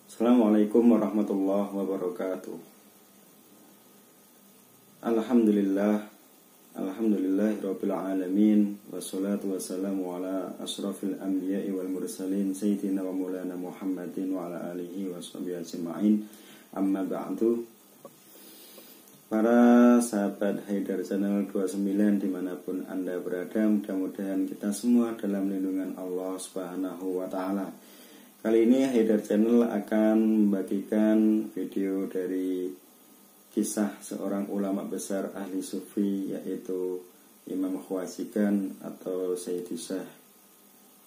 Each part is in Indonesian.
Assalamualaikum warahmatullahi wabarakatuh. Alhamdulillahirabbil alamin, wassalatu wassalamu ala asyrafil anbiya'i wal mursalin sayyidina wa maulana Muhammadin wa ala alihi washabihi ajma'in. Amma ba'du. Para sahabat Haidar Channel 29 dimanapun Anda berada, mudah-mudahan kita semua dalam lindungan Allah Subhanahu wa ta'ala. Kali ini Haidar Channel akan membagikan video dari kisah seorang ulama besar ahli sufi, yaitu Imam Khwazigan atau Sayyidi Syekh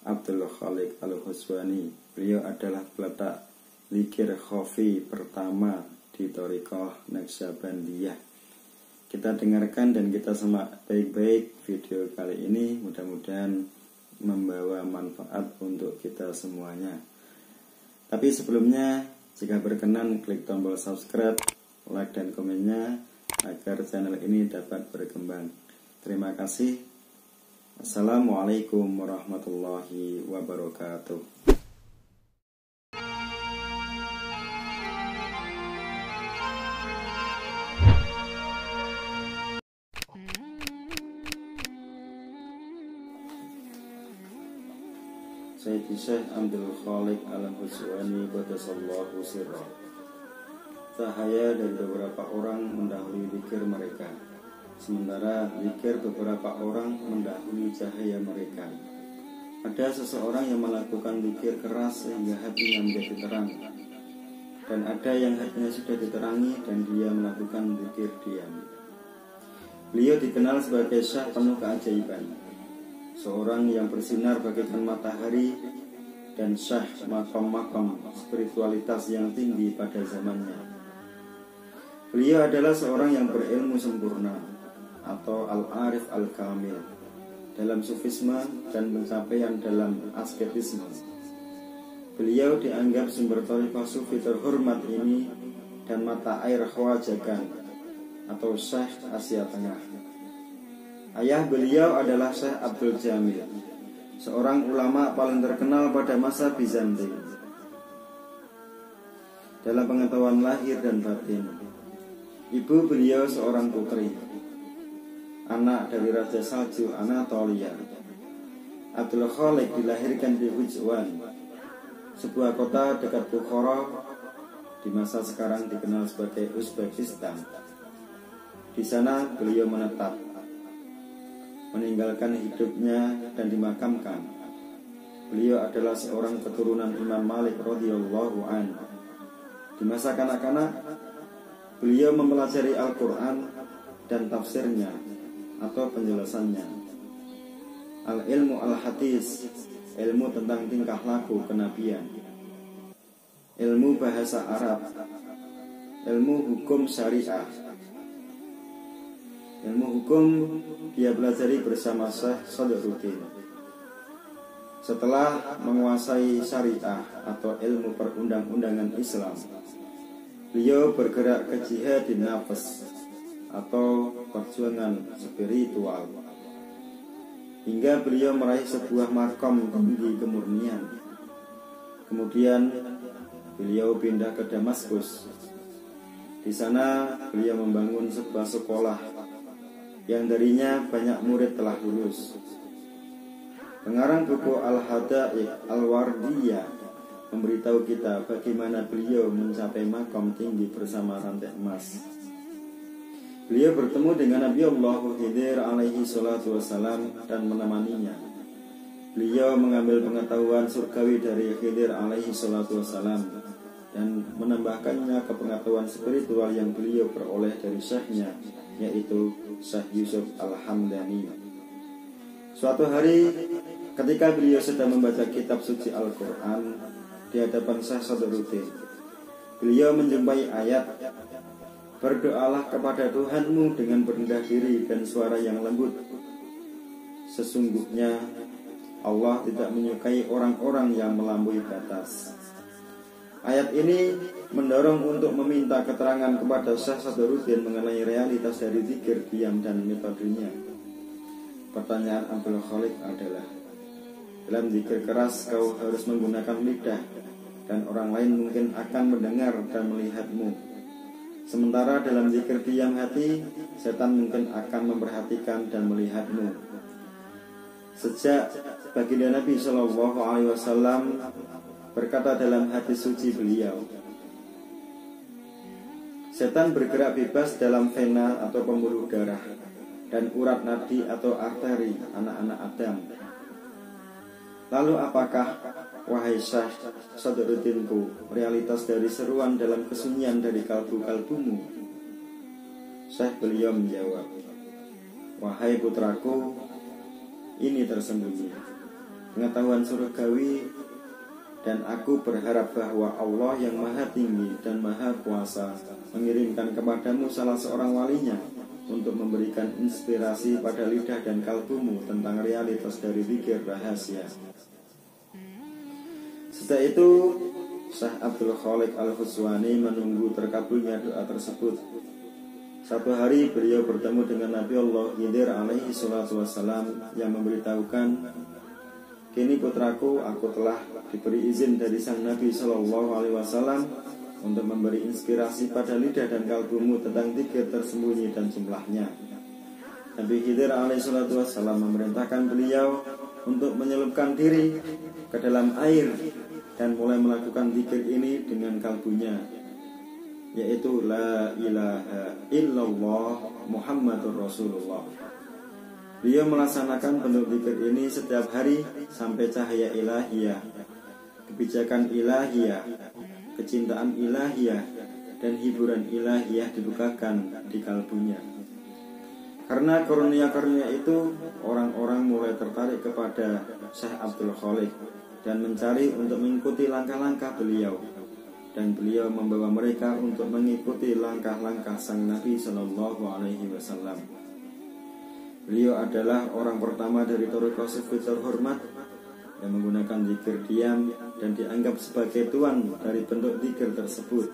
Abdul Khaliq Al-Huzwani. Beliau adalah peletak zikir khafi pertama di Thariqah Naqsyabandiyah. Kita dengarkan dan kita simak baik-baik video kali ini, mudah-mudahan membawa manfaat untuk kita semuanya. Tapi sebelumnya, jika berkenan klik tombol subscribe, like dan komennya agar channel ini dapat berkembang. Terima kasih. Assalamualaikum warahmatullahi wabarakatuh. Sayyidi Syekh Abdul Khaliq Al-Huzwani Qaddasallahu sirra. Cahaya dari beberapa orang mendahului zikir mereka, sementara zikir beberapa orang mendahului cahaya mereka. Ada seseorang yang melakukan zikir keras sehingga hatinya menjadi terang, dan ada yang hatinya sudah diterangi dan dia melakukan zikir diam. Beliau dikenal sebagai syekh penuh keajaiban, seorang yang bersinar bagaikan matahari dan syekh makam-makam spiritualitas yang tinggi pada zamannya. Beliau adalah seorang yang berilmu sempurna atau al-arif al-kamil dalam sufisme dan pencapaian dalam asketisme. Beliau dianggap sumber thariqah sufi terhormat ini dan mata air Khwajagan atau Syekh Asia Tengah. Ayah beliau adalah Syekh Abdul Jamil, seorang ulama paling terkenal pada masa Bizantin dalam pengetahuan lahir dan batin. Ibu beliau seorang putri, anak dari Raja Salju Anatolia. Abdul Khaliq dilahirkan di Hujwan, sebuah kota dekat Bukhara, di masa sekarang dikenal sebagai Uzbekistan. Di sana beliau menetap, meninggalkan hidupnya dan dimakamkan. Beliau adalah seorang keturunan Imam Malik radhiyallahu anhu. Di masa kanak-kanak, beliau mempelajari Al-Quran dan tafsirnya atau penjelasannya. Al-ilmu al-hadis, ilmu tentang tingkah laku kenabian, ilmu bahasa Arab, ilmu hukum syariah. Ilmu hukum dia pelajari bersama Syekh Sadruddin. Setelah menguasai syariah atau ilmu perundang-undangan Islam, beliau bergerak ke jihadin nafas atau perjuangan spiritual, hingga beliau meraih sebuah markom tinggi kemurnian. Kemudian beliau pindah ke Damaskus. Di sana beliau membangun sebuah sekolah yang darinya banyak murid telah lulus. Pengarang buku Al-Hadaiq Al-Wardiyah memberitahu kita bagaimana beliau mencapai makam tinggi bersama rantai emas. Beliau bertemu dengan Nabi Allah Khidir alaihi salatu wassalam dan menemaninya. Beliau mengambil pengetahuan surgawi dari Khidir alaihi salatu wassalam dan menambahkannya ke pengetahuan spiritual yang beliau peroleh dari syekhnya, yaitu Syekh Yusuf Al-Hamdani. Suatu hari ketika beliau sedang membaca kitab suci Al-Quran di hadapan Syekh Sadruddin, beliau menjumpai ayat, "Berdoalah kepada Tuhanmu dengan berendah diri dan suara yang lembut. Sesungguhnya Allah tidak menyukai orang-orang yang melampaui batas." Ayat ini mendorong untuk meminta keterangan kepada Syekh Sadruddin mengenai realitas dari zikir diam dan metodenya. Pertanyaan Abdul Khaliq adalah, dalam zikir keras kau harus menggunakan lidah dan orang lain mungkin akan mendengar dan melihatmu. Sementara dalam zikir diam hati, setan mungkin akan memperhatikan dan melihatmu. Sejak baginda Nabi Shallallahu Alaihi Wasallam berkata dalam hadis suci beliau, setan bergerak bebas dalam vena atau pembuluh darah dan urat nadi atau arteri anak-anak Adam. Lalu apakah, wahai Syekh Sadruddinku, realitas dari seruan dalam kesunyian dari kalbu-kalbumu? Syekh beliau menjawab, wahai putraku, ini tersembunyi, pengetahuan surgawi, dan aku berharap bahwa Allah yang maha tinggi dan maha kuasa mengirimkan kepadamu salah seorang walinya untuk memberikan inspirasi pada lidah dan kalbumu tentang realitas dari zikir rahasia. Setelah itu, Syekh Abdul Khaliq Al-Huswani menunggu terkabulnya doa tersebut. Satu hari beliau bertemu dengan Nabi Allah Khidir alaihi salatu wassalam yang memberitahukan, kini putraku, aku telah diberi izin dari sang Nabi Sallallahu Alaihi Wasallam untuk memberi inspirasi pada lidah dan kalbumu tentang zikir tersembunyi dan jumlahnya. Nabi Khidir alaihi salatu wassalam memerintahkan beliau untuk menyelupkan diri ke dalam air dan mulai melakukan zikir ini dengan kalbunya, yaitu la ilaha illallah Muhammadur Rasulullah. Beliau melaksanakan bentuk zikir ini setiap hari sampai cahaya ilahiyah, kebijakan ilahiyah, kecintaan ilahiyah, dan hiburan ilahiyah dibukakan di kalbunya. Karena karunia-karunia itu, orang-orang mulai tertarik kepada Syekh Abdul Khaliq dan mencari untuk mengikuti langkah-langkah beliau, dan beliau membawa mereka untuk mengikuti langkah-langkah sang Nabi Sallallahu Alaihi Wasallam. Beliau adalah orang pertama dari thariqah sufi terhormat yang menggunakan zikir diam dan dianggap sebagai tuan dari bentuk zikir tersebut.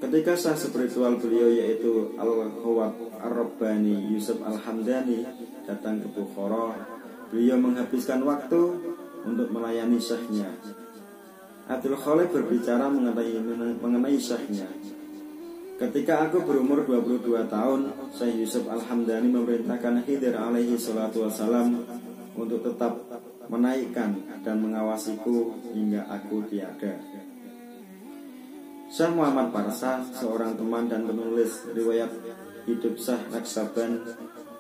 Ketika sah spiritual beliau yaitu Al-Khawab Ar-Rabbani Yusuf Al-Hamdani datang ke Bukhara, beliau menghabiskan waktu untuk melayani syekhnya. Abdul Khaliq berbicara mengenai syekhnya. Ketika aku berumur 22 tahun, Syekh Yusuf Al-Hamdani memerintahkan Khidir alaihi salatu wassalam untuk tetap menaikkan dan mengawasiku hingga aku tiada. Syekh Muhammad Parsa, seorang teman dan penulis riwayat hidup Syekh Naksaban,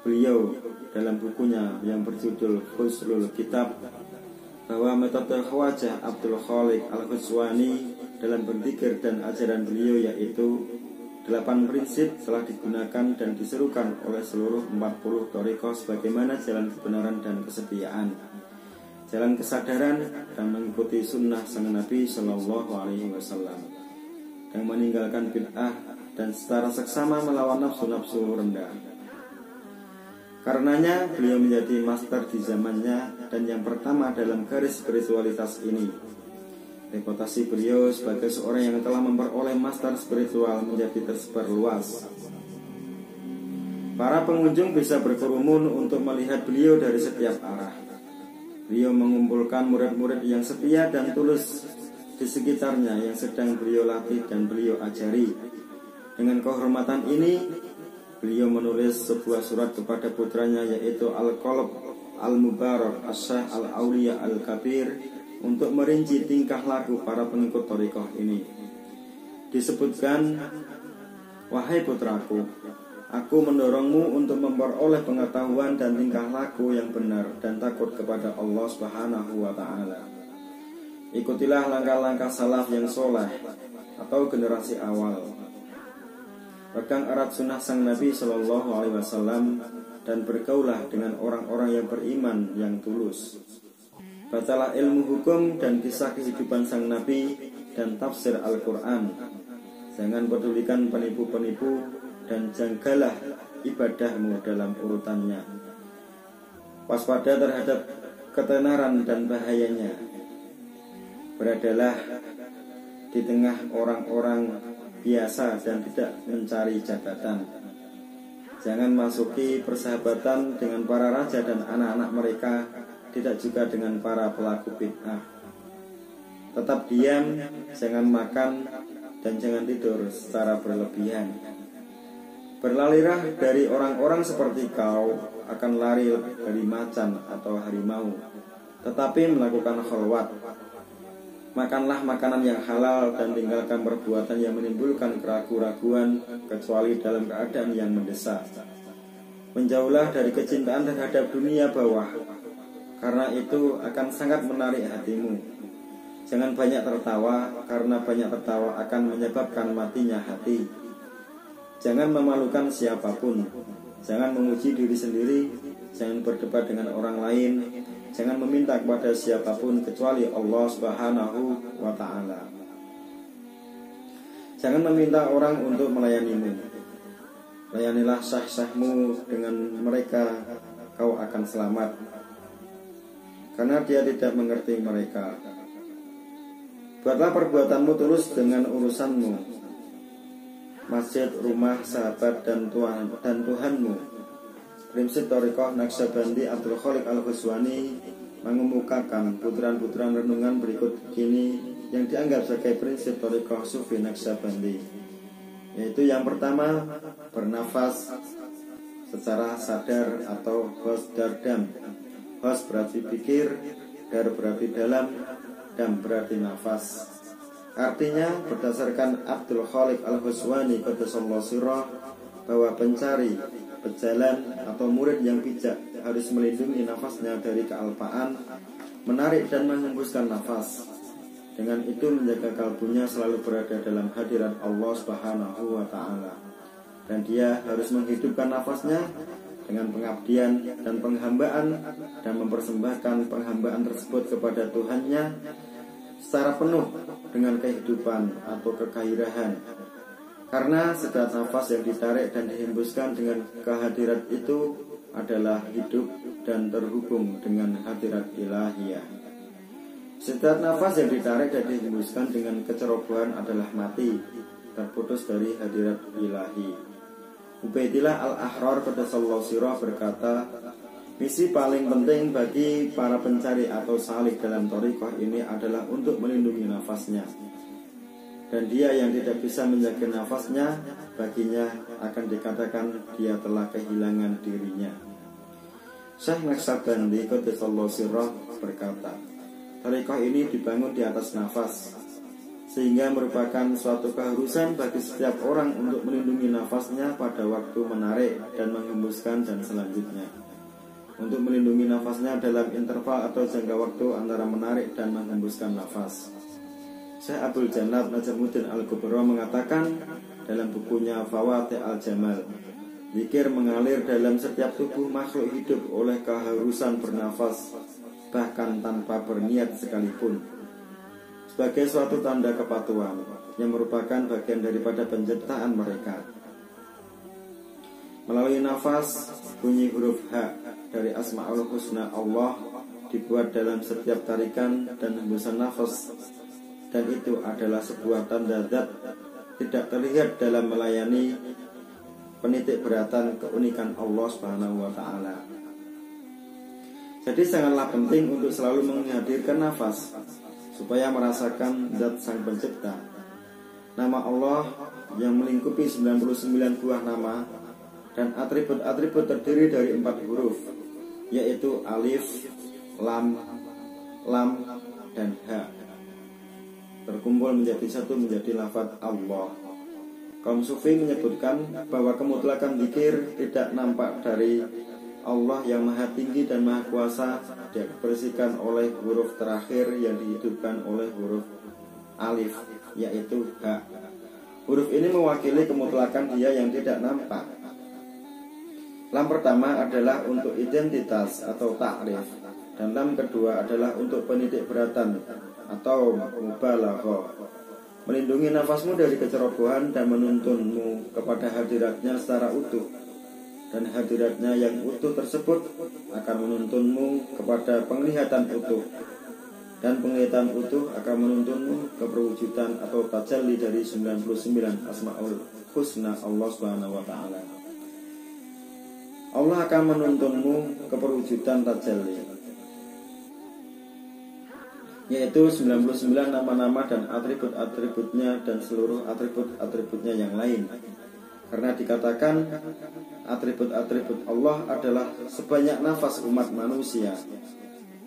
beliau dalam bukunya yang berjudul Husnul Kitab, bahwa metode Khawajah Abdul Khaliq Al-Huswani dalam berzikir dan ajaran beliau yaitu 8 prinsip telah digunakan dan diserukan oleh seluruh 40 thariqah sebagaimana jalan kebenaran dan kesetiaan, jalan kesadaran dan mengikuti sunnah sang Nabi Sallallahu Alaihi Wasallam, yang meninggalkan bid'ah dan secara seksama melawan nafsu-nafsu rendah. Karenanya beliau menjadi master di zamannya dan yang pertama dalam garis spiritualitas ini. Reputasi beliau sebagai seorang yang telah memperoleh master spiritual menjadi tersebar luas. Para pengunjung bisa berkerumun untuk melihat beliau dari setiap arah. Beliau mengumpulkan murid-murid yang setia dan tulus di sekitarnya yang sedang beliau latih dan beliau ajari. Dengan kehormatan ini, beliau menulis sebuah surat kepada putranya yaitu Al-Qalb Al-Mubarak As-Syekh Al-Auliya Al-Kabir untuk merinci tingkah laku para pengikut thariqah ini. Disebutkan, wahai putraku, aku mendorongmu untuk memperoleh pengetahuan dan tingkah laku yang benar dan takut kepada Allah Subhanahu wa Ta'ala. Ikutilah langkah-langkah salaf yang soleh atau generasi awal. Pegang erat sunnah sang Nabi Sallallahu Alaihi Wasallam dan bergaulah dengan orang-orang yang beriman yang tulus. Bacalah ilmu hukum dan kisah kehidupan sang Nabi dan tafsir Al-Quran. Jangan pedulikan penipu-penipu dan jagalah ibadahmu dalam urutannya. Waspada terhadap ketenaran dan bahayanya. Beradalah di tengah orang-orang biasa dan tidak mencari jabatan. Jangan masuki persahabatan dengan para raja dan anak-anak mereka, tidak juga dengan para pelaku bid'ah. Tetap diam, jangan makan, dan jangan tidur secara berlebihan. Berlarilah dari orang-orang seperti kau, akan lari dari macan atau harimau, tetapi melakukan khalwat. Makanlah makanan yang halal dan tinggalkan perbuatan yang menimbulkan keraguan-raguan, kecuali dalam keadaan yang mendesak. Menjauhlah dari kecintaan terhadap dunia bawah, karena itu akan sangat menarik hatimu. Jangan banyak tertawa, karena banyak tertawa akan menyebabkan matinya hati. Jangan memalukan siapapun, jangan memuji diri sendiri, jangan berdebat dengan orang lain, jangan meminta kepada siapapun kecuali Allah Subhanahu wa ta'ala. Jangan meminta orang untuk melayanimu. Layanilah sah-sahmu, dengan mereka kau akan selamat, karena dia tidak mengerti mereka. Buatlah perbuatanmu tulus dengan urusanmu, masjid, rumah, sahabat, dan Tuhanmu. Prinsip Thariqah Naqsyabandi Abdul Khaliq Al-Ghazwani mengemukakan putaran-putaran renungan berikut ini yang dianggap sebagai prinsip Thariqah Sufi Naqsyabandi, yaitu yang pertama, bernafas secara sadar atau hosdardam. Hos berarti pikir, dar berarti dalam, dam berarti nafas. Artinya, berdasarkan Abdul Khaliq Al-Ghazwani qaddasallahu sirrah, bahwa pencari, pejalan, atau murid yang bijak harus melindungi nafasnya dari kealpaan, menarik dan menghembuskan nafas. Dengan itu menjaga kalbunya selalu berada dalam hadirat Allah Subhanahu wa ta'ala. Dan dia harus menghidupkan nafasnya dengan pengabdian dan penghambaan, dan mempersembahkan penghambaan tersebut kepada Tuhannya secara penuh dengan kehidupan atau kekairahan. Karena setiap nafas yang ditarik dan dihembuskan dengan kehadirat itu adalah hidup dan terhubung dengan hadirat ilahiyah. Setiap nafas yang ditarik dan dihembuskan dengan kecerobohan adalah mati, terputus dari hadirat ilahi. Ubaidillah Al-Ahrar qaddasallahu sirrah berkata, misi paling penting bagi para pencari atau salik dalam thariqah ini adalah untuk melindungi nafasnya. Dan dia yang tidak bisa menjaga nafasnya, baginya akan dikatakan dia telah kehilangan dirinya. Syekh Naqsyabandi qaddasallahu sirrah berkata, thariqah ini dibangun di atas nafas, sehingga merupakan suatu keharusan bagi setiap orang untuk melindungi nafasnya pada waktu menarik dan menghembuskan dan selanjutnya. Untuk melindungi nafasnya dalam interval atau jangka waktu antara menarik dan menghembuskan nafas. Syekh Abdul Jannat Najamuddin Al-Kubra mengatakan dalam bukunya Fawati Al-Jamal, zikir mengalir dalam setiap tubuh makhluk hidup oleh keharusan bernafas, bahkan tanpa berniat sekalipun, sebagai suatu tanda kepatuhan yang merupakan bagian daripada penciptaan mereka. Melalui nafas, bunyi huruf H dari Asma'ul Husna Allah dibuat dalam setiap tarikan dan hembusan nafas, dan itu adalah sebuah tanda zat tidak terlihat dalam melayani penitik beratan keunikan Allah Subhanahu wa ta'ala. Jadi sangatlah penting untuk selalu menghadirkan nafas supaya merasakan zat sang pencipta. Nama Allah yang melingkupi 99 buah nama dan atribut-atribut terdiri dari 4 huruf, yaitu alif, lam, dan ha, terkumpul menjadi satu menjadi lafaz Allah. Kaum sufi menyebutkan bahwa kemutlakan zikir tidak nampak dari Allah yang maha tinggi dan maha kuasa, dibersihkan oleh huruf terakhir yang dihidupkan oleh huruf alif, yaitu ha. Huruf ini mewakili kemutlakan dia yang tidak nampak. Lam pertama adalah untuk identitas atau ta'rif, dan lam kedua adalah untuk penitik beratan atau mubalaghah, melindungi nafasmu dari kecerobohan dan menuntunmu kepada hadiratnya secara utuh. Dan hadiratnya yang utuh tersebut akan menuntunmu kepada penglihatan utuh, dan penglihatan utuh akan menuntunmu ke perwujudan atau tajalli dari 99 Asma'ul Husna Allah Subhanahu wa ta'ala. Allah akan menuntunmu ke perwujudan tajalli. yaitu 99 nama-nama dan atribut-atributnya dan seluruh atribut-atributnya yang lain. Karena dikatakan atribut-atribut Allah adalah sebanyak nafas umat manusia.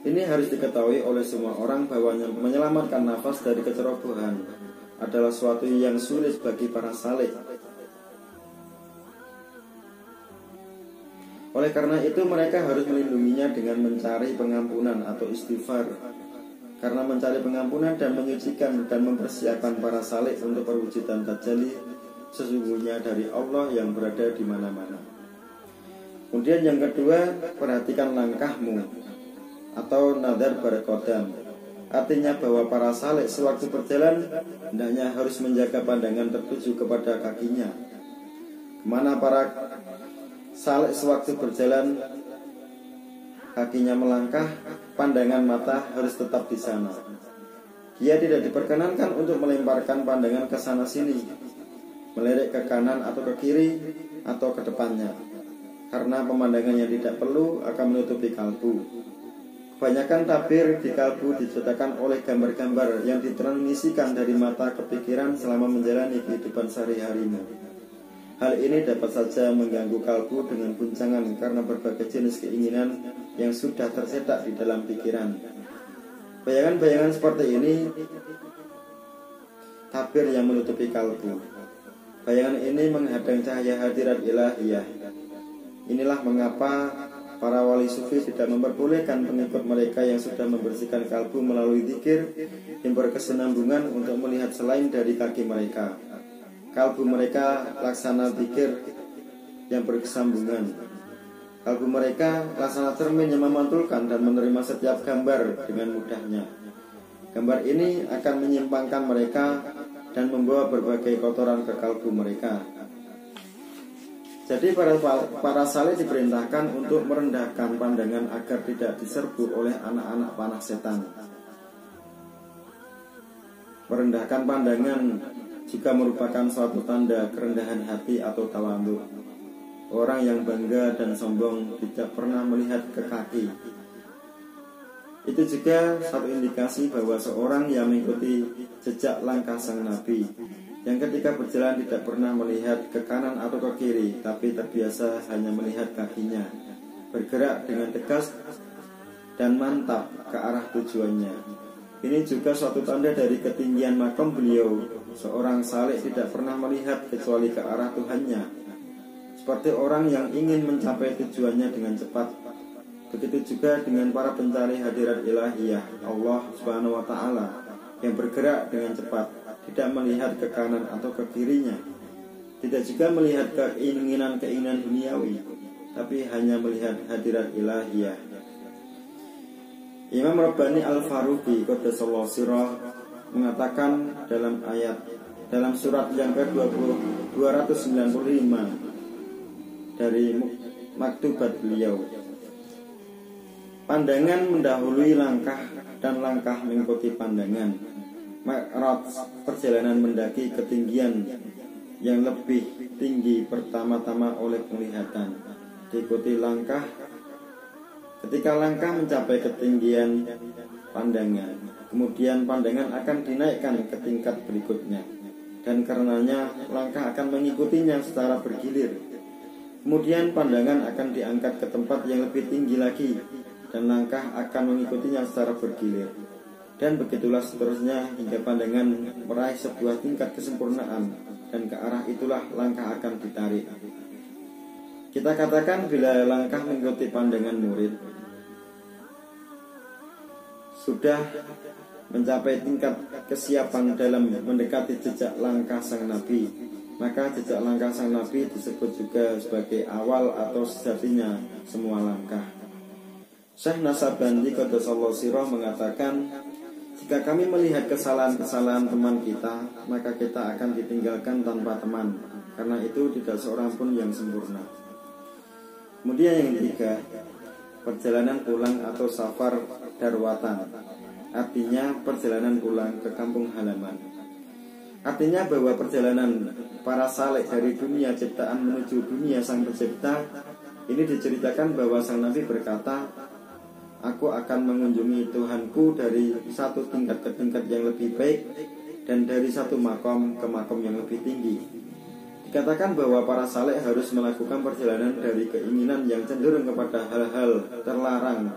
Ini harus diketahui oleh semua orang bahwa menyelamatkan nafas dari kecerobohan adalah suatu yang sulit bagi para saleh. Oleh karena itu mereka harus melindunginya dengan mencari pengampunan atau istighfar. Karena mencari pengampunan dan menyucikan dan mempersiapkan para saleh untuk perwujudan tajalli sesungguhnya dari Allah yang berada di mana-mana. Kemudian yang kedua, perhatikan langkahmu atau nadar berkodam. Artinya bahwa para saleh sewaktu berjalan hendaknya harus menjaga pandangan tertuju kepada kakinya. Kemana para saleh sewaktu berjalan kakinya melangkah, pandangan mata harus tetap di sana. Dia tidak diperkenankan untuk melemparkan pandangan ke sana sini, melirik ke kanan atau ke kiri atau ke depannya, karena pemandangan yang tidak perlu akan menutupi kalbu. Kebanyakan tabir di kalbu diceritakan oleh gambar-gambar yang ditransmisikan dari mata ke pikiran selama menjalani kehidupan sehari-harimu. Hal ini dapat saja mengganggu kalbu dengan guncangan karena berbagai jenis keinginan yang sudah tercetak di dalam pikiran. Bayangan-bayangan seperti ini tabir yang menutupi kalbu. Bayangan ini menghadang cahaya hadirat ilahiyah. Inilah mengapa para wali sufi tidak memperbolehkan pengikut mereka yang sudah membersihkan kalbu melalui zikir yang berkesinambungan untuk melihat selain dari kaki mereka. Kalbu mereka laksana zikir yang berkesambungan. Kalbu mereka laksana cermin yang memantulkan dan menerima setiap gambar dengan mudahnya. Gambar ini akan menyimpangkan mereka dan membawa berbagai kotoran ke kalbu mereka. Jadi para saleh diperintahkan untuk merendahkan pandangan agar tidak diserbu oleh anak-anak panah setan. Merendahkan pandangan juga merupakan suatu tanda kerendahan hati atau tawadhu. Orang yang bangga dan sombong tidak pernah melihat ke kaki. Itu juga satu indikasi bahwa seorang yang mengikuti jejak langkah sang Nabi, yang ketika berjalan tidak pernah melihat ke kanan atau ke kiri, tapi terbiasa hanya melihat kakinya, bergerak dengan tegas dan mantap ke arah tujuannya. Ini juga suatu tanda dari ketinggian makam beliau. Seorang saleh tidak pernah melihat kecuali ke arah Tuhannya, seperti orang yang ingin mencapai tujuannya dengan cepat. Begitu juga dengan para pencari hadirat ilahiyah Allah Subhanahu wa Ta'ala yang bergerak dengan cepat, tidak melihat ke kanan atau ke kirinya, tidak juga melihat keinginan-keinginan duniawi, tapi hanya melihat hadirat ilahiyah. Imam Rabbani Al-Faruqi qaddasallahu sirrah mengatakan dalam surat yang ke-295 dari maktubat beliau, pandangan mendahului langkah dan langkah mengikuti pandangan. Mi'raj, perjalanan mendaki ketinggian yang lebih tinggi pertama-tama oleh penglihatan, diikuti langkah. Ketika langkah mencapai ketinggian pandangan, kemudian pandangan akan dinaikkan ke tingkat berikutnya, dan karenanya langkah akan mengikutinya secara bergilir. Kemudian pandangan akan diangkat ke tempat yang lebih tinggi lagi, dan langkah akan mengikutinya secara bergilir. Dan begitulah seterusnya hingga pandangan meraih sebuah tingkat kesempurnaan, dan ke arah itulah langkah akan ditarik. Kita katakan bila langkah mengikuti pandangan murid sudah mencapai tingkat kesiapan dalam mendekati jejak langkah sang Nabi, maka jejak langkah sang Nabi disebut juga sebagai awal atau sejatinya semua langkah. Syekh Nasabandi qaddasallahu sirrah mengatakan, jika kami melihat kesalahan-kesalahan teman kita, maka kita akan ditinggalkan tanpa teman, karena itu tidak seorang pun yang sempurna. Kemudian yang ketiga, perjalanan pulang atau safar darwatan, artinya perjalanan pulang ke kampung halaman. Artinya bahwa perjalanan para saleh dari dunia ciptaan menuju dunia sang pencipta ini diceritakan bahwa sang Nabi berkata, aku akan mengunjungi Tuhanku dari satu tingkat ke tingkat yang lebih baik dan dari satu makom ke makom yang lebih tinggi. Dikatakan bahwa para saleh harus melakukan perjalanan dari keinginan yang cenderung kepada hal-hal terlarang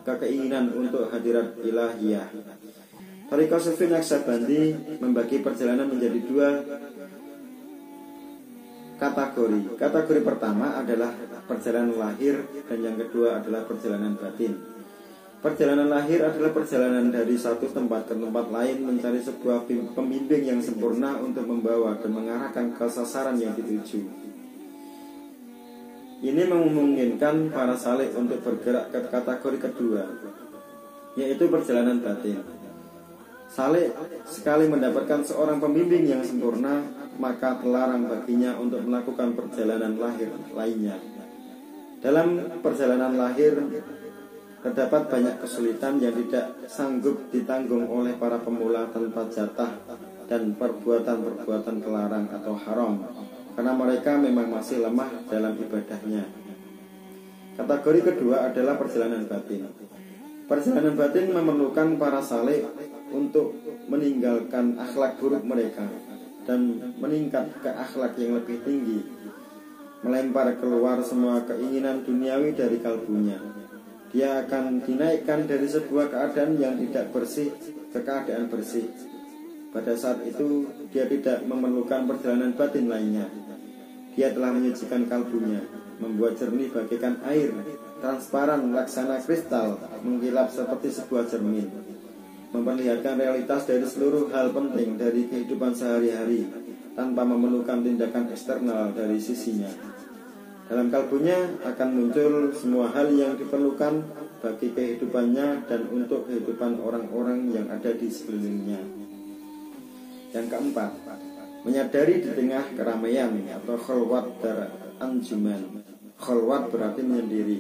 ke keinginan untuk hadirat ilahiyah. Thariqah Sufi Naqsyabandi membagi perjalanan menjadi dua kategori. Kategori pertama adalah perjalanan lahir dan yang kedua adalah perjalanan batin. Perjalanan lahir adalah perjalanan dari satu tempat ke tempat lain mencari sebuah pembimbing yang sempurna untuk membawa dan mengarahkan ke sasaran yang dituju. Ini memungkinkan para saleh untuk bergerak ke kategori kedua, yaitu perjalanan batin. Saleh sekali mendapatkan seorang pembimbing yang sempurna, maka terlarang baginya untuk melakukan perjalanan lahir lainnya. Dalam perjalanan lahir terdapat banyak kesulitan yang tidak sanggup ditanggung oleh para pemula tanpa jatah dan perbuatan-perbuatan terlarang atau haram, karena mereka memang masih lemah dalam ibadahnya. Kategori kedua adalah perjalanan batin. Perjalanan batin memerlukan para saleh untuk meninggalkan akhlak buruk mereka dan meningkat ke akhlak yang lebih tinggi, melempar keluar semua keinginan duniawi dari kalbunya. Dia akan dinaikkan dari sebuah keadaan yang tidak bersih ke keadaan bersih. Pada saat itu dia tidak memerlukan perjalanan batin lainnya. Dia telah menyucikan kalbunya, membuat jernih bagaikan air, transparan laksana kristal, mengkilap seperti sebuah cermin, memperlihatkan realitas dari seluruh hal penting dari kehidupan sehari-hari tanpa memerlukan tindakan eksternal dari sisinya. Dalam kalbunya akan muncul semua hal yang diperlukan bagi kehidupannya dan untuk kehidupan orang-orang yang ada di sekelilingnya. Yang keempat, menyadari di tengah keramaian atau khalwat dar anjuman. Khalwat berarti menyendiri.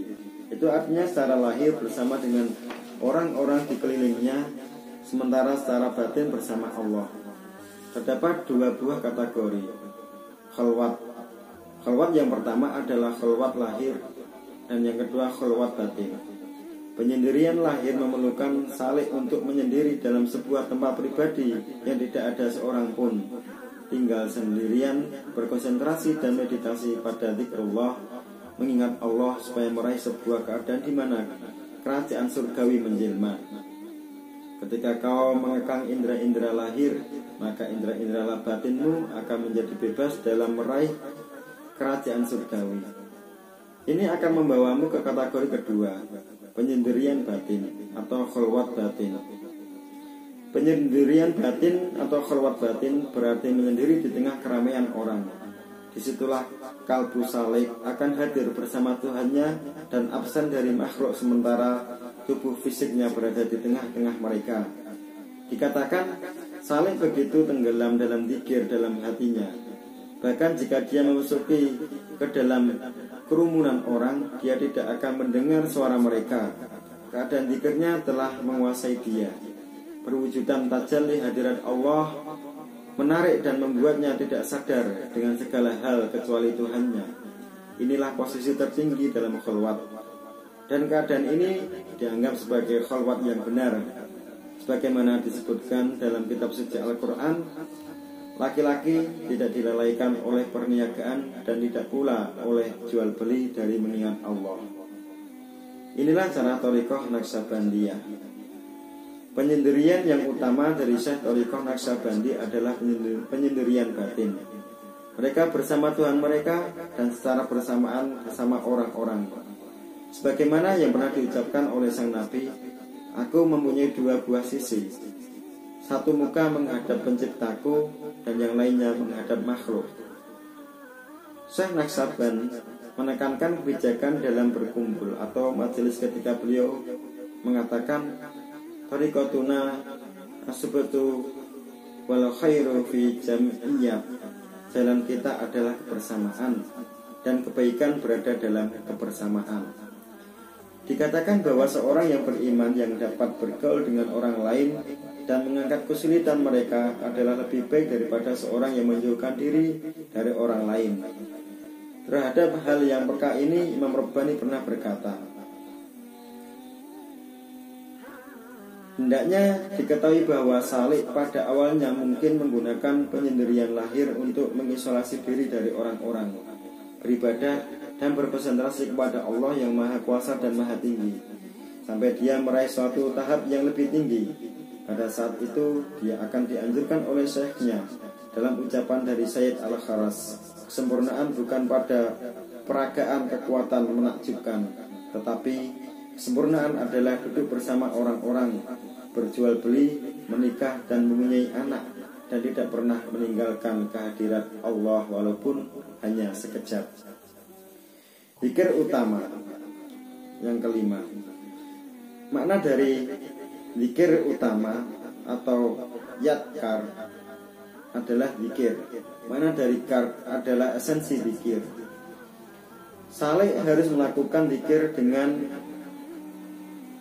Itu artinya secara lahir bersama dengan orang-orang di kelilingnya, sementara secara batin bersama Allah. Terdapat dua buah kategori khalwat. Khalwat yang pertama adalah khalwat lahir dan yang kedua khalwat batin. Penyendirian lahir memerlukan saleh untuk menyendiri dalam sebuah tempat pribadi yang tidak ada seorang pun, tinggal sendirian, berkonsentrasi dan meditasi pada zikrullah, mengingat Allah supaya meraih sebuah keadaan di mana kerajaan surgawi menjelma. Ketika kau mengekang indera-indera lahir, maka indera-indera batinmu akan menjadi bebas dalam meraih kerajaan surgawi. Ini akan membawamu ke kategori kedua, penyendirian batin atau khalwat batin. Penyendirian batin atau khalwat batin berarti menyendiri di tengah keramaian orang. Disitulah kalbu saleh akan hadir bersama Tuhannya dan absen dari makhluk sementara tubuh fisiknya berada di tengah-tengah mereka. Dikatakan saleh begitu tenggelam dalam zikir dalam hatinya. Bahkan jika dia memasuki ke dalam kerumunan orang, dia tidak akan mendengar suara mereka. Keadaan zikirnya telah menguasai dia. Perwujudan tajalli hadirat Allah menarik dan membuatnya tidak sadar dengan segala hal kecuali Tuhannya. Inilah posisi tertinggi dalam khalwat. Dan keadaan ini dianggap sebagai khalwat yang benar. Sebagaimana disebutkan dalam kitab suci Al-Quran, laki-laki tidak dilalaikan oleh perniagaan dan tidak pula oleh jual beli dari mengingat Allah. Inilah cara Thariqah Naqsyabandiyah. Penyendirian yang utama dari Syekh Thariqah Naqsyabandi adalah penyendirian batin. Mereka bersama Tuhan mereka dan secara bersamaan bersama orang-orang. Sebagaimana yang pernah diucapkan oleh sang Nabi, aku mempunyai dua buah sisi. Satu muka menghadap penciptaku dan yang lainnya menghadap makhluk. Syekh Naqsyaband menekankan kebijakan dalam berkumpul atau majelis ketika beliau mengatakan, Thariqatuna asbatu wal khairu fi jam'iyat. Jalan kita adalah kebersamaan dan kebaikan berada dalam kebersamaan. Dikatakan bahwa seorang yang beriman yang dapat bergaul dengan orang lain dan mengangkat kesulitan mereka adalah lebih baik daripada seorang yang menjauhkan diri dari orang lain. Terhadap hal yang peka ini, Imam Rabbani pernah berkata, Hendaknya diketahui bahwa Salih pada awalnya mungkin menggunakan penyendirian lahir untuk mengisolasi diri dari orang-orang, beribadah dan berkonsentrasi kepada Allah yang Maha Kuasa dan Maha Tinggi, sampai dia meraih suatu tahap yang lebih tinggi. Pada saat itu dia akan dianjurkan oleh syekhnya dalam ucapan dari Sayyid Al-Kharas, kesempurnaan bukan pada peragaan kekuatan menakjubkan, tetapi kesempurnaan adalah duduk bersama orang-orang, berjual beli, menikah dan mempunyai anak, dan tidak pernah meninggalkan kehadirat Allah walaupun hanya sekejap. Zikir utama. Yang kelima, makna dari zikir utama atau yadkar adalah zikir. Makna dari kar adalah esensi zikir. Saleh harus melakukan zikir dengan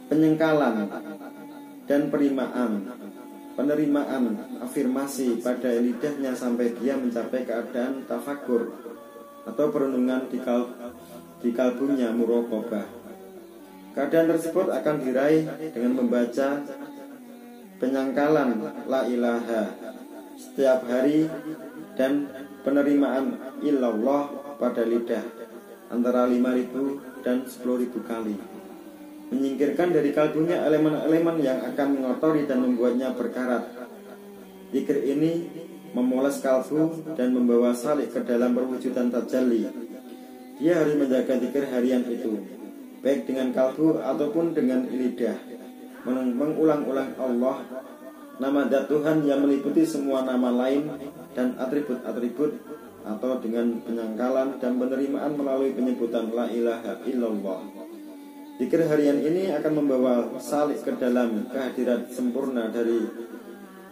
penyengkalan dan penerimaan afirmasi pada lidahnya sampai dia mencapai keadaan tafakur atau perenungan di kalbunya, muraqabah. Keadaan tersebut akan diraih dengan membaca penyangkalan la ilaha setiap hari dan penerimaan illallah pada lidah antara 5.000 dan 10.000 kali, menyingkirkan dari kalbunya elemen-elemen yang akan mengotori dan membuatnya berkarat. Zikir ini memoles kalbu dan membawa Salih ke dalam perwujudan tajalli. Dia harus menjaga zikir harian itu, baik dengan kalbu ataupun dengan lidah, mengulang-ulang Allah, nama zat Tuhan yang meliputi semua nama lain dan atribut-atribut, atau dengan penyangkalan dan penerimaan melalui penyebutan la ilaha illallah. Zikir harian ini akan membawa Salih ke dalam kehadirat sempurna dari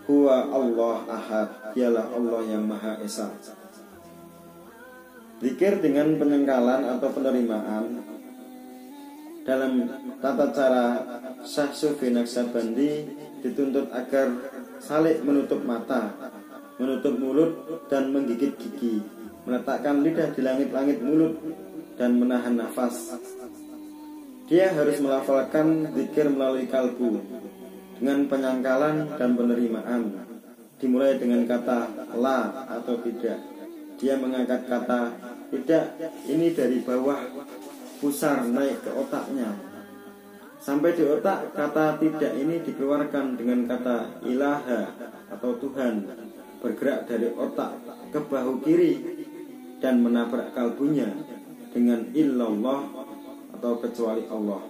Huwa Allah Ahad, dialah Allah yang Maha Esa. Zikir dengan penyangkalan atau penerimaan dalam tata cara Syekh Sufi Naqsyabandi dituntut agar Salih menutup mata, menutup mulut dan menggigit gigi, meletakkan lidah di langit-langit mulut dan menahan nafas. Dia harus melafalkan zikir melalui kalbu dengan penyangkalan dan penerimaan, dimulai dengan kata la atau tidak. Dia mengangkat kata tidak ini dari bawah pusar naik ke otaknya. Sampai di otak, kata tidak ini dikeluarkan dengan kata ilaha atau Tuhan, bergerak dari otak ke bahu kiri dan menabrak kalbunya dengan illallah atau kecuali Allah.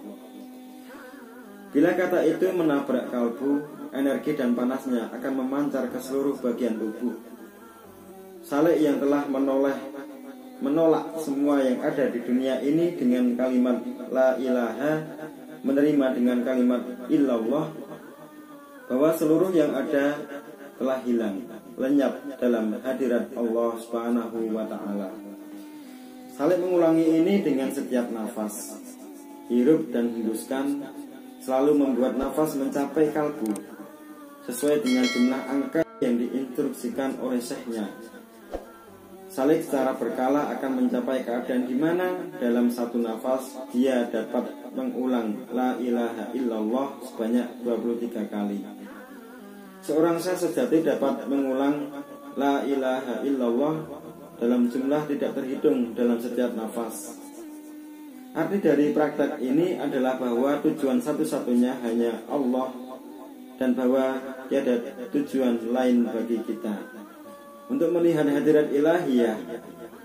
Bila kata itu menabrak kalbu, energi dan panasnya akan memancar ke seluruh bagian tubuh. Saleh yang telah menolak semua yang ada di dunia ini dengan kalimat la ilaha, menerima dengan kalimat illallah, bahwa seluruh yang ada telah hilang, lenyap dalam hadirat Allah Subhanahu wa ta'ala. Saleh mengulangi ini dengan setiap nafas, hirup dan hembuskan, selalu membuat nafas mencapai kalbu sesuai dengan jumlah angka yang diinstruksikan oleh syekhnya. Saleh secara berkala akan mencapai keadaan di mana dalam satu nafas dia dapat mengulang la ilaha illallah sebanyak 23 kali. Seorang syekh sejati dapat mengulang la ilaha illallah dalam jumlah tidak terhitung dalam setiap nafas. Arti dari praktek ini adalah bahwa tujuan satu-satunya hanya Allah dan bahwa tiada tujuan lain bagi kita. Untuk melihat hadirat ilahiyah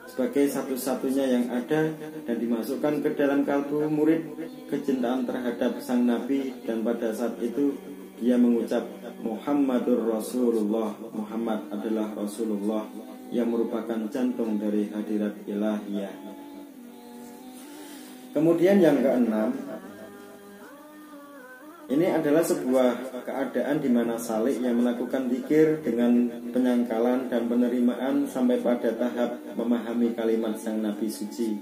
sebagai satu-satunya yang ada dan dimasukkan ke dalam kalbu murid kecintaan terhadap sang Nabi, dan pada saat itu dia mengucap Muhammadur Rasulullah, Muhammad adalah Rasulullah, yang merupakan jantung dari hadirat ilahiyah. Kemudian yang keenam, ini adalah sebuah keadaan di mana Saleh yang melakukan zikir dengan penyangkalan dan penerimaan sampai pada tahap memahami kalimat sang Nabi suci.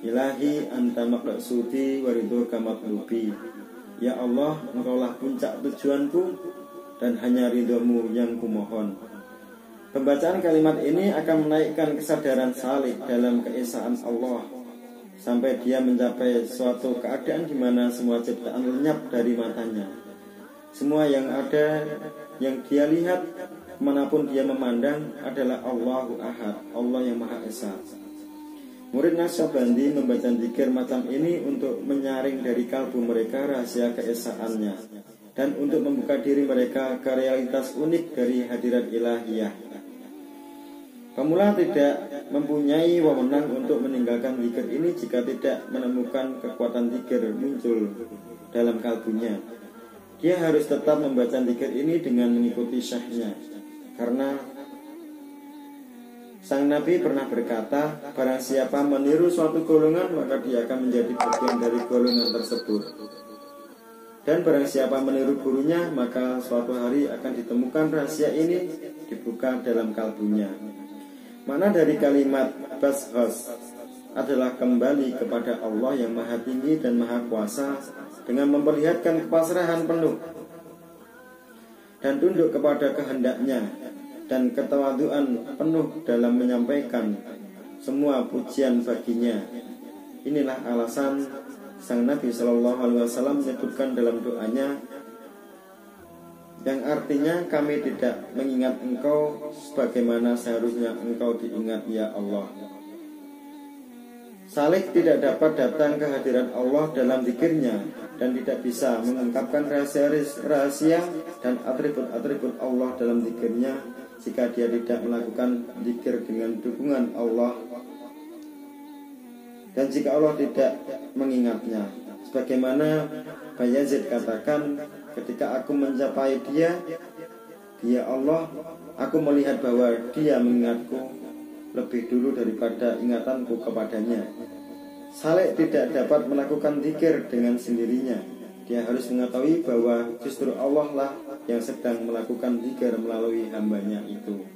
Ilahi anta maqsudi wa ridhoka matlubi. Ya Allah, engkaulah puncak tujuanku dan hanya ridhomu yang kumohon. Pembacaan kalimat ini akan menaikkan kesadaran Saleh dalam keesaan Allah sampai dia mencapai suatu keadaan di mana semua ciptaan lenyap dari matanya. Semua yang ada, yang dia lihat, manapun dia memandang adalah Allahu Ahad, Allah yang Maha Esa. Murid Naqsyabandi membaca zikir macam ini untuk menyaring dari kalbu mereka rahasia keesaannya, dan untuk membuka diri mereka ke realitas unik dari hadirat ilahiyah. Pemula tidak mempunyai wewenang untuk meninggalkan zikir ini jika tidak menemukan kekuatan zikir muncul dalam kalbunya. Dia harus tetap membaca zikir ini dengan mengikuti syekhnya, karena Sang Nabi pernah berkata, barang siapa meniru suatu golongan, maka dia akan menjadi bagian dari golongan tersebut. Dan barang siapa meniru gurunya, maka suatu hari akan ditemukan rahasia ini dibuka dalam kalbunya. Makna dari kalimat bashos adalah kembali kepada Allah yang Maha Tinggi dan Maha Kuasa dengan memperlihatkan kepasrahan penuh dan tunduk kepada kehendaknya, dan ketawaduan penuh dalam menyampaikan semua pujian baginya. Inilah alasan Sang Nabi SAW menyebutkan dalam doanya, yang artinya, kami tidak mengingat engkau sebagaimana seharusnya engkau diingat ya Allah. Salik tidak dapat datang ke hadirat Allah dalam zikirnya, dan tidak bisa mengungkapkan rahasia dan atribut-atribut Allah dalam zikirnya jika dia tidak melakukan zikir dengan dukungan Allah, dan jika Allah tidak mengingatnya. Sebagaimana Bayazid katakan, ketika aku mencapai dia Allah, aku melihat bahwa dia mengingatku lebih dulu daripada ingatanku kepadanya. Saleh tidak dapat melakukan zikir dengan sendirinya. Dia harus mengetahui bahwa justru Allah lah yang sedang melakukan zikir melalui hambanya itu.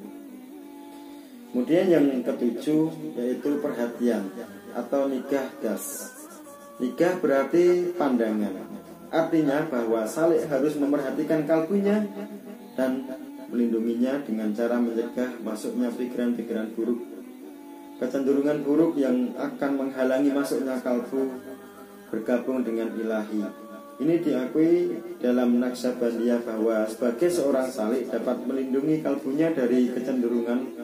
Kemudian yang ketujuh yaitu perhatian atau nigah das. Nigah berarti pandangan. Artinya bahwa Saleh harus memerhatikan kalbunya dan melindunginya dengan cara mencegah masuknya pikiran-pikiran buruk, kecenderungan buruk yang akan menghalangi masuknya kalbu bergabung dengan ilahi. Ini diakui dalam Naqsyabandiyah bahwa sebagai seorang salik dapat melindungi kalbunya dari kecenderungan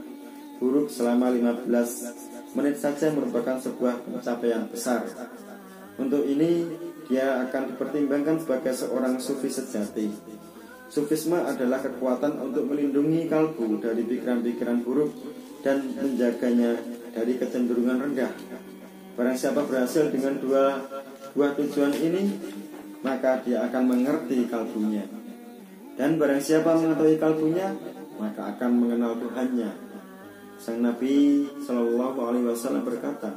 buruk selama 15 menit saja merupakan sebuah pencapaian besar. Untuk ini dia akan dipertimbangkan sebagai seorang sufi sejati. Sufisme adalah kekuatan untuk melindungi kalbu dari pikiran-pikiran buruk dan menjaganya dari kecenderungan rendah. Barang siapa berhasil dengan dua buah tujuan ini, maka dia akan mengerti kalbunya. Dan barang siapa mengetahui kalbunya, maka akan mengenal Tuhannya. Sang Nabi SAW berkata,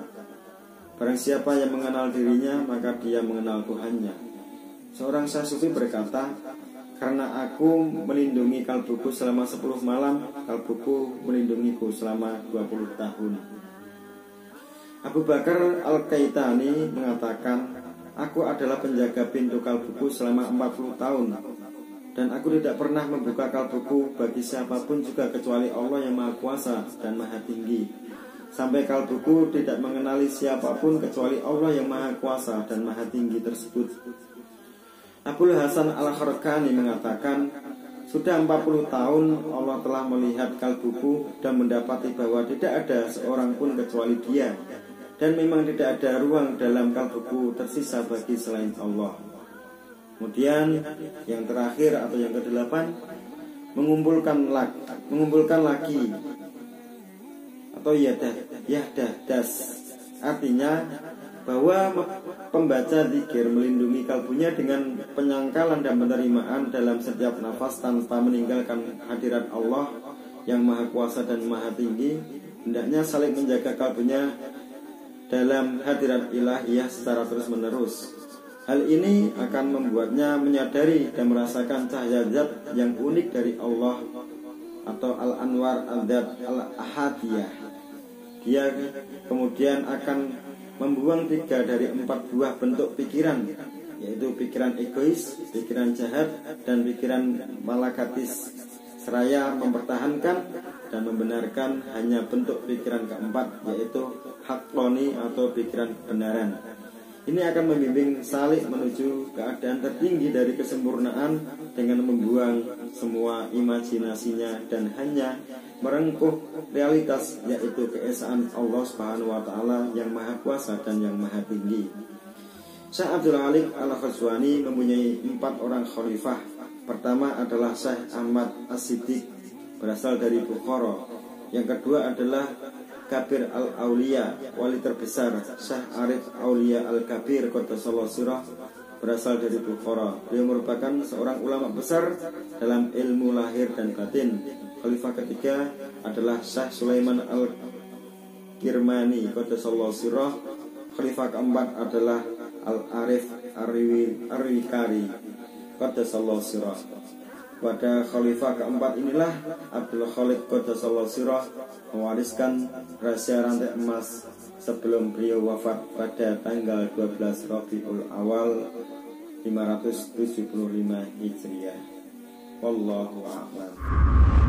barang siapa yang mengenal dirinya, maka dia mengenal Tuhannya. Seorang Sufi berkata, karena aku melindungi kalbuku selama 10 malam, kalbuku melindungiku selama 20 tahun. Abu Bakar Al-Qaitani mengatakan, aku adalah penjaga pintu kalbuku selama 40 tahun, dan aku tidak pernah membuka kalbuku bagi siapapun juga kecuali Allah yang Maha Kuasa dan Maha Tinggi, sampai kalbuku tidak mengenali siapapun kecuali Allah yang Maha Kuasa dan Maha Tinggi tersebut. Abul Hasan Al-Kharqani mengatakan, sudah 40 tahun Allah telah melihat kalbuku dan mendapati bahwa tidak ada seorang pun kecuali Dia, dan memang tidak ada ruang dalam kalbuku tersisa bagi selain Allah. Kemudian yang terakhir atau yang ke-8, mengumpulkan lagi atau yahdah das. Artinya bahwa pembaca zikir melindungi kalbunya dengan penyangkalan dan penerimaan dalam setiap nafas tanpa meninggalkan hadirat Allah yang Maha Kuasa dan Maha Tinggi. Hendaknya saling menjaga kalbunya dalam hadirat ilahiyah secara terus-menerus. Hal ini akan membuatnya menyadari dan merasakan cahaya zat yang unik dari Allah atau Al-Anwar Al-Dzat Al-Ahadiyah. Dia kemudian akan membuang 3 dari 4 buah bentuk pikiran, yaitu pikiran egois, pikiran jahat, dan pikiran malakatis, seraya mempertahankan dan membenarkan hanya bentuk pikiran keempat, yaitu haqqani atau pikiran kebenaran. Ini akan membimbing Salik menuju keadaan tertinggi dari kesempurnaan dengan membuang semua imajinasinya dan hanya merengkuh realitas, yaitu keesaan Allah Subhanahu wa taala yang Maha Kuasa dan yang Maha Tinggi. Syekh Abdul Halik Al-Ghazwani mempunyai 4 orang khalifah. Pertama adalah Syekh Ahmad As-Siddiq, berasal dari Bukhara. Yang kedua adalah Kabir Al-Auliya, wali terbesar, Syekh Arif Auliya Al-Kabir Qaddasallahu sirrah, berasal dari Bukhara. Beliau merupakan seorang ulama besar dalam ilmu lahir dan batin. Khalifah ketiga adalah Syekh Sulaiman Al-Kirmani Qaddasallahu sirrah. Khalifah keempat adalah Al-Arif Ar-Riwikari Qaddasallahu sirrah. Pada khalifah keempat inilah Abdul Khalid Qaddasallahu sirrah mewariskan rahasia rantai emas sebelum beliau wafat pada tanggal 12 Rabiul Awal 575 Hijriah. Wallahu a'lam.